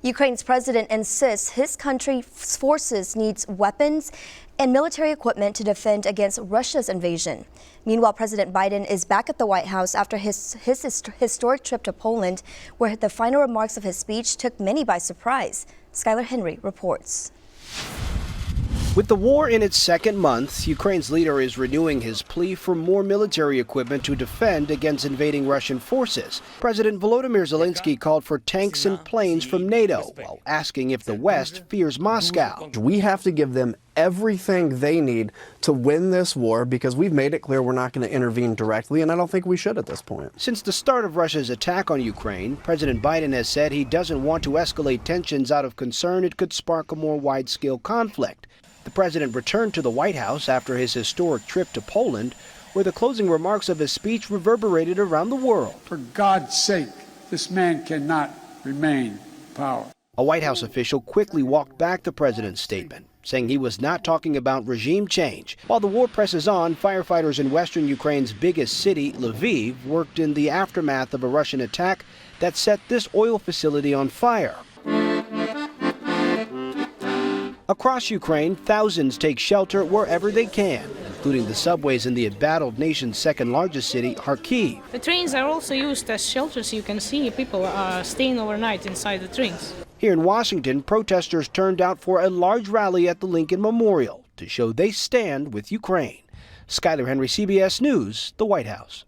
Ukraine's president insists his country's forces needs weapons and military equipment to defend against Russia's invasion. Meanwhile, President Biden is back at the White House after his historic trip to Poland, where the final remarks of his speech took many by surprise. Skylar Henry reports. With the war in its second month, Ukraine's leader is renewing his plea for more military equipment to defend against invading Russian forces. President Volodymyr Zelenskyy called for tanks and planes from NATO, while asking if the West fears Moscow. We have to give them everything they need to win this war, because we've made it clear we're not going to intervene directly, and I don't think we should at this point. Since the start of Russia's attack on Ukraine, President Biden has said he doesn't want to escalate tensions out of concern it could spark a more wide-scale conflict. The president returned to the White House after his historic trip to Poland, where the closing remarks of his speech reverberated around the world. For God's sake, this man cannot remain in power. A White House official quickly walked back the president's statement, saying he was not talking about regime change. While the war presses on, firefighters in western Ukraine's biggest city, Lviv, worked in the aftermath of a Russian attack that set this oil facility on fire. Across Ukraine, thousands take shelter wherever they can, including the subways in the embattled nation's second-largest city, Kharkiv. The trains are also used as shelters. You can see people are staying overnight inside the trains. Here in Washington, protesters turned out for a large rally at the Lincoln Memorial to show they stand with Ukraine. Skylar Henry, CBS News, the White House.